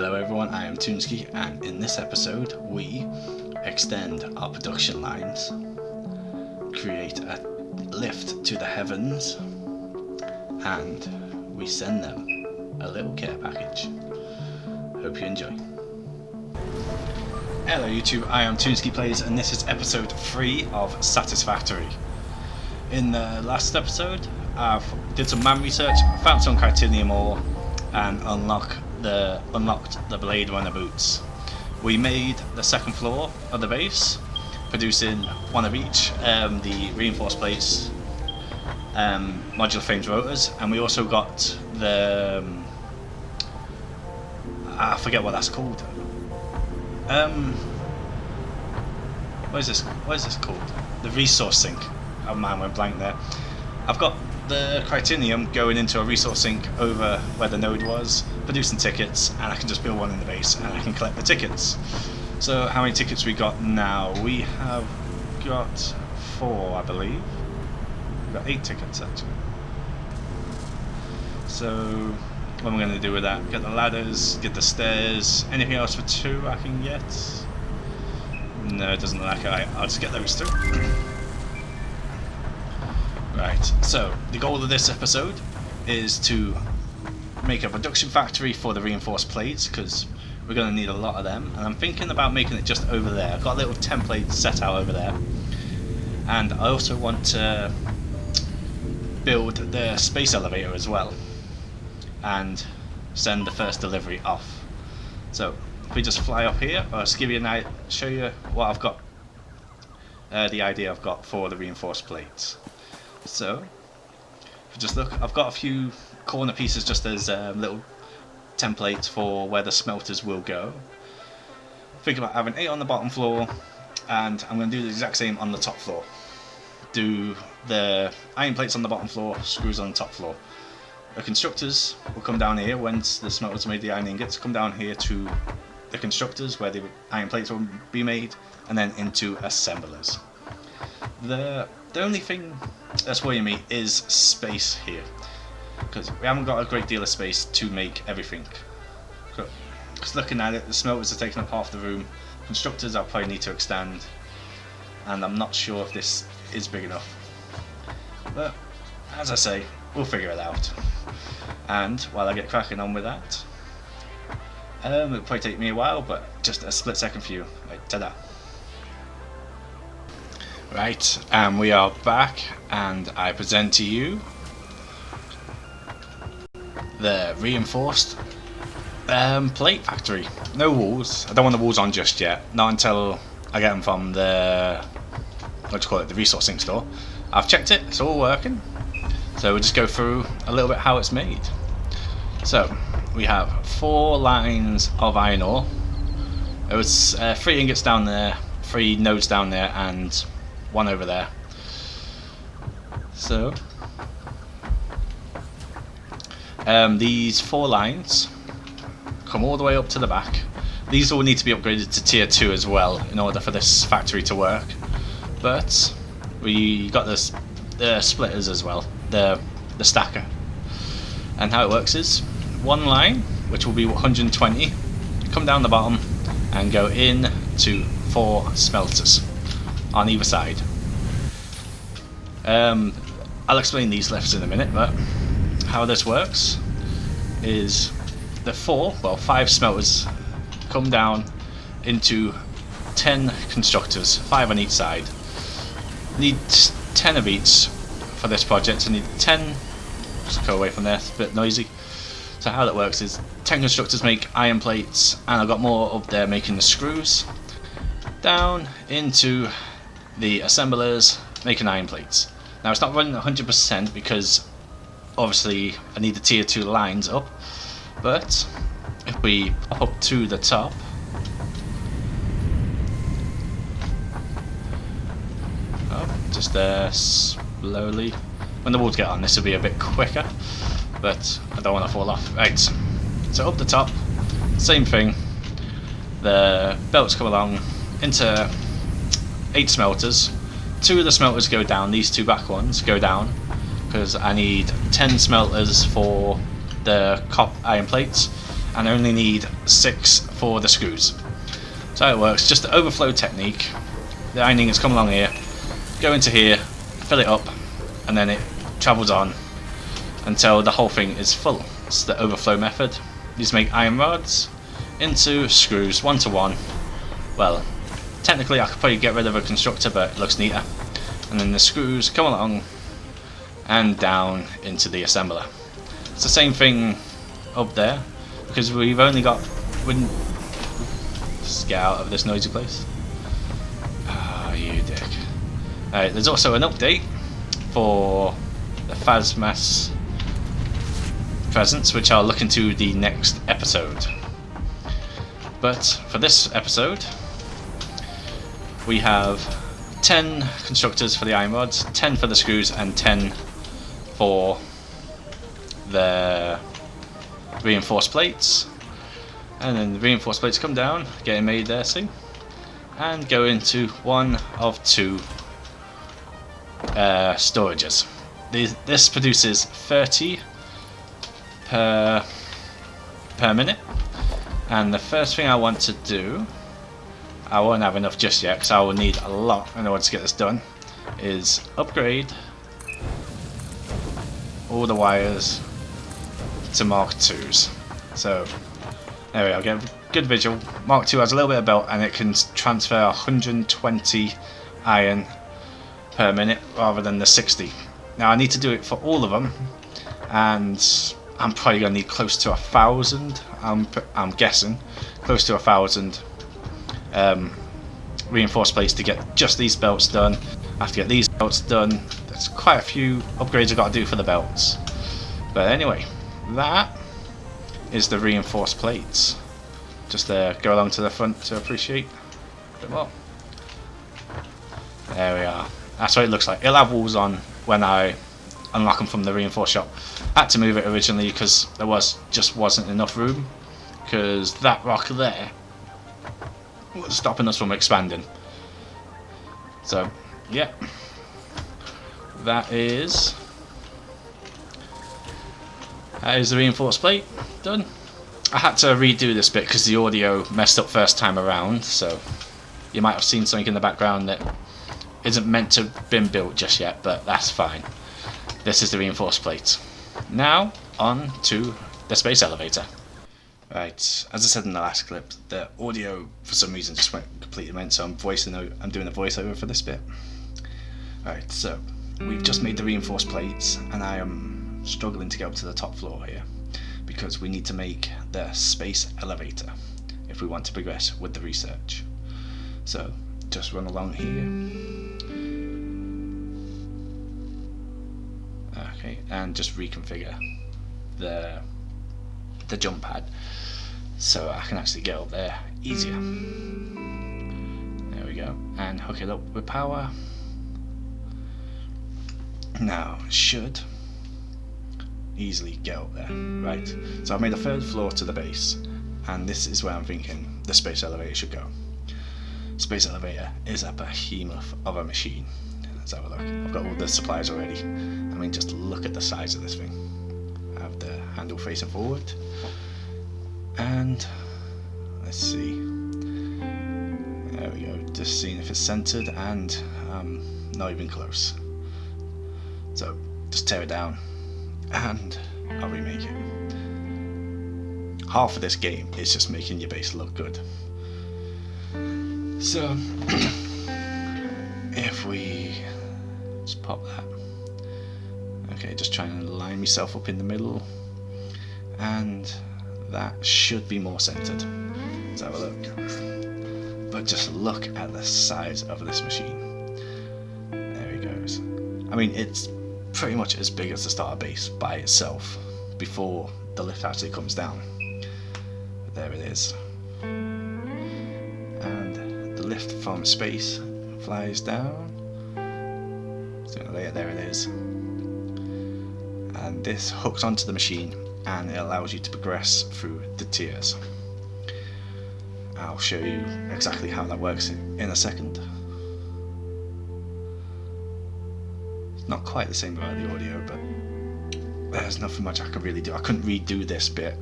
Hello everyone, I am Toonski, and in this episode we extend our production lines, create a lift to the heavens, and we send them a little care package. Hope you enjoy. Hello YouTube, I am Toonski Plays, and this is episode 3 of Satisfactory. In the last episode, I did some man research, found some titanium ore, and unlocked the Blade Runner boots. We made the second floor of the base, producing one of each, the reinforced plates, modular frames rotors, and we also got the I forget what that's called. What is this called? The resource sink. Oh man, went blank there. I've got the titanium going into a resource sink over where the node was, producing tickets, and I can just build one in the base and I can collect the tickets. So how many tickets we got now? We have got 4, I believe. We've got 8 tickets actually. So what am I going to do with that? Get the ladders, get the stairs, anything else for 2 I can get? No, it doesn't look like it. I'll just get those 2. Right, so the goal of this episode is to make a production factory for the reinforced plates, because we're going to need a lot of them, and I'm thinking about making it just over there. I've got a little template set out over there, and I also want to build the space elevator as well and send the first delivery off. So if we just fly up here, I'll just give you show you what I've got, the idea I've got for the reinforced plates. So if you just look, I've got a few corner pieces just as little templates for where the smelters will go. Think about having 8 on the bottom floor, and I'm going to do the exact same on the top floor. Do the iron plates on the bottom floor, screws on the top floor. The constructors will come down here once the smelters made the iron ingots, come down here to the constructors where the iron plates will be made, and then into assemblers. The only thing that's worrying me is space here, because we haven't got a great deal of space to make everything. Just looking at it, the smelters are taking up half the room, constructors I'll probably need to extend, and I'm not sure if this is big enough. But as I say, we'll figure it out. And while I get cracking on with that, it'll probably take me a while, but just a split second for you. Right, ta-da! Right, and we are back, and I present to you the reinforced plate factory. No walls. I don't want the walls on just yet. Not until I get them from the the resource sink store. I've checked it. It's all working. So we'll just go through a little bit how it's made. So we have 4 lines of iron ore. There was 3 ingots down there, 3 nodes down there, and 1 over there. So these 4 lines come all the way up to the back. These all need to be upgraded to tier 2 as well in order for this factory to work. But we got the splitters as well, the stacker. And how it works is 1 line, which will be 120, come down the bottom and go in to 4 smelters on either side. I'll explain these lifts in a minute, but how this works is the 5 smelters come down into 10 constructors, 5 on each side. Need 10 of each for this project. I need 10. Just go away from there, it's a bit noisy. So how that works is 10 constructors make iron plates, and I've got more up there making the screws, down into the assemblers making iron plates. Now it's not running 100% because obviously I need the tier 2 lines up, but if we up to the top, just slowly, when the walls get on this will be a bit quicker, but I don't want to fall off. Right, so up the top, same thing, the belts come along into 8 smelters. 2 of the smelters go down, these 2 back ones go down, because I need 10 smelters for the iron plates, and I only need 6 for the screws. So how it works, just the overflow technique. The ironing has come along here, go into here, fill it up, and then it travels on until the whole thing is full. It's the overflow method. You just make iron rods into screws 1 to 1. Well, technically I could probably get rid of a constructor, but it looks neater. And then the screws come along and down into the assembler. It's the same thing up there, because we've only got... Just get out of this noisy place. Ah, you dick. Alright, there's also an update for the Phasmas presents, which I'll look into the next episode. But for this episode, we have 10 constructors for the iron rods, 10 for the screws, and 10 for the reinforced plates. And then the reinforced plates come down, getting made there, see? And go into one of 2 storages. This produces 30 per minute. And the first thing I want to do, I won't have enough just yet because I will need a lot in order to get this done, is upgrade all the wires to Mark IIs. So there we go, get a good visual. Mark II has a little bit of belt and it can transfer 120 iron per minute rather than the 60. Now I need to do it for all of them, and I'm probably going to need close to 1,000, I'm guessing, close to 1,000 reinforced plates to get just these belts done. I have to get these belts done. There's quite a few upgrades I've got to do for the belts. But anyway, that is the reinforced plates. Just go along to the front to appreciate a bit more. There we are. That's what it looks like. It'll have walls on when I unlock them from the reinforced shop. I had to move it originally because there just wasn't enough room, because that rock there was stopping us from expanding. So yeah, that is the reinforced plate done. I had to redo this bit because the audio messed up first time around, so you might have seen something in the background that isn't meant to have been built just yet, but that's fine. This is the reinforced plate. Now on to the space elevator. Right, as I said in the last clip, the audio for some reason just went completely meant, so I'm doing a voiceover for this bit. Right, so we've just made the reinforced plates and I am struggling to get up to the top floor here because we need to make the space elevator if we want to progress with the research. So just run along here. Okay, and just reconfigure the jump pad so I can actually get up there easier. There we go, and hook it up with power. Now it should easily get up there. Right, so I've made a 3rd floor to the base, and this is where I'm thinking the space elevator should go. Space elevator is a behemoth of a machine. Let's have a look. I've got all the supplies already. I mean, just look at the size of this thing. I have the handle facing forward, and let's see. There we go. Just seeing if it's centered, and not even close. So just tear it down, and I'll remake it. Half of this game is just making your base look good. So if we just pop that, okay, just trying to line myself up in the middle, and that should be more centered. Let's have a look. But just look at the size of this machine. There he goes. I mean, it's pretty much as big as the starter base by itself before the lift actually comes down. But there it is. Lift from space flies down. So there it is, and this hooks onto the machine and it allows you to progress through the tiers. I'll show you exactly how that works in a second. It's not quite the same without the audio, but there's nothing much I can really do. I couldn't redo this bit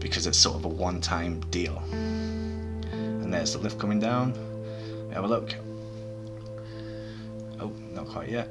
because it's sort of a one-time deal. And there's the lift coming down. Have a look. Oh, not quite yet.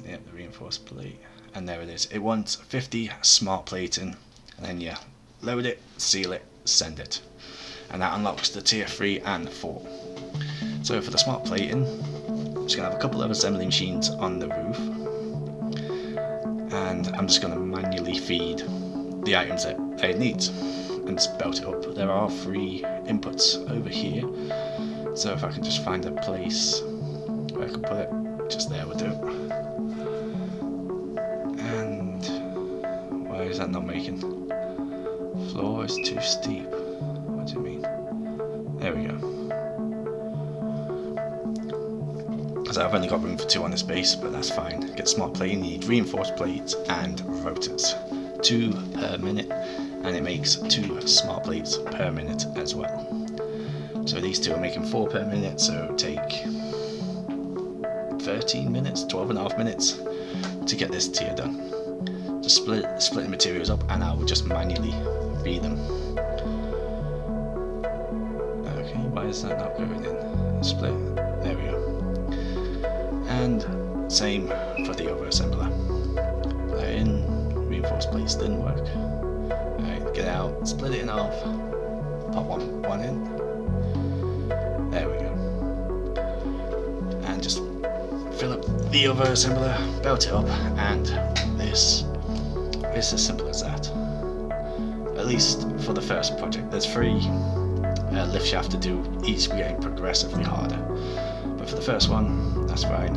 Yep, the reinforced plate. And there it is. It wants 50 smart plating, and then you load it, seal it, send it. And that unlocks the tier 3 and 4. So for the smart plating, I'm just going to have a couple of assembly machines on the roof. And I'm just going to manually feed the items that it needs and just belt it up. There are 3 inputs over here. So if I can just find a place where I can put it, just there will do. And why is that not making? Floor is too steep. What do you mean? There we go. So I've only got room for 2 on this base, but that's fine. Get smart plating, you need reinforced plates and rotors. 2 per minute, and it makes 2 smart plates per minute as well. So these 2 are making 4 per minute, so take 13 minutes, 12.5 minutes to get this tier done. Just split the materials up, and I will just manually feed them. Okay, why is that not going in? Split, there we go. And same for the other assembler. Put that in, reinforced plates didn't work. Alright, get it out, split it in half, pop one in. There we go. And just fill up the other assembler, belt it up, and this is as simple as that. At least for the first project. There's 3 lift shafts to do, each getting progressively harder. But for the first one, that's fine.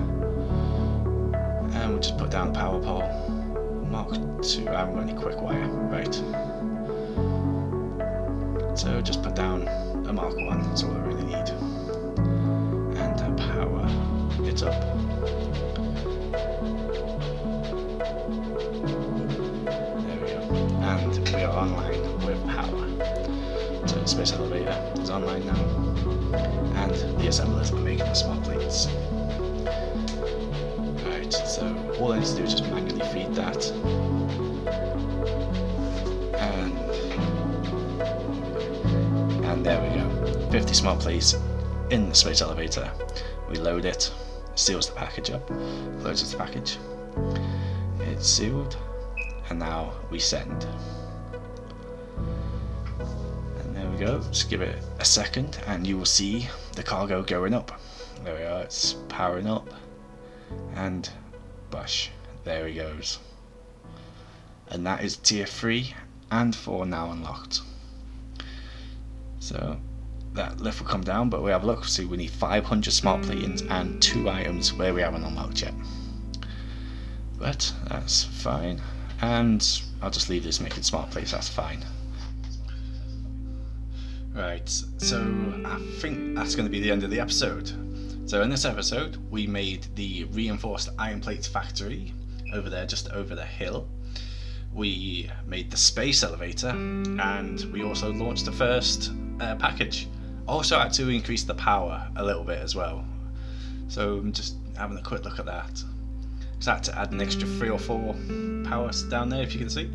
And we'll just put down the power pole. Mark 2, I haven't got any quick wire, right. So just put down a Mark 1, that's all I really need. And power it up. There we go. And we are online with power. So the space elevator is online now. And the assemblers are making the smart plates. Right, so all I need to do is just manually feed that. And there we go. 50 smart plates in the space elevator. We load it, seals the package up, closes the package. It's sealed, and now we send. There we go, just give it a second and you will see the cargo going up. There we are, it's powering up, and bush, there he goes. And that is tier 3 and 4 now unlocked. So that lift will come down, but we have a look, see we need 500 smart platings and 2 items where we haven't unlocked yet. But that's fine, and I'll just leave this making smart plates, that's fine. Right, so I think that's going to be the end of the episode. So in this episode we made the reinforced iron plates factory over there, just over the hill. We made the space elevator, and we also launched the first package. Also had to increase the power a little bit as well. So I'm just having a quick look at that. So I had to add an extra 3 or 4 powers down there, if you can see.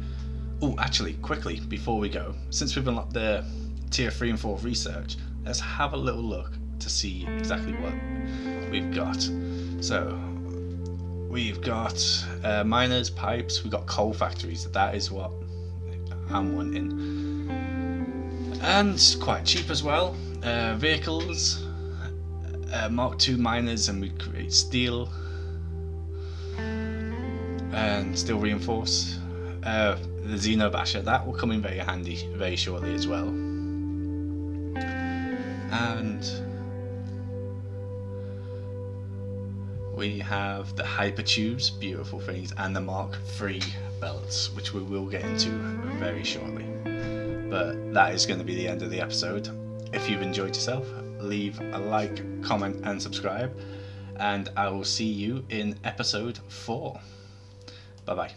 Oh, actually, quickly before we go, since we've unlocked the tier 3 and 4 research, let's have a little look to see exactly what we've got. So we've got miners, pipes, we've got coal factories. That is what I'm wanting, and quite cheap as well. Vehicles, Mark II miners, and we create steel and steel reinforced. The Xeno Basher, that will come in very handy very shortly as well. And we have the hyper tubes, beautiful things, and the Mark III belts, which we will get into very shortly. But that is going to be the end of the episode. If you've enjoyed yourself, leave a like, comment and subscribe, and I will see you in episode 4. Bye bye.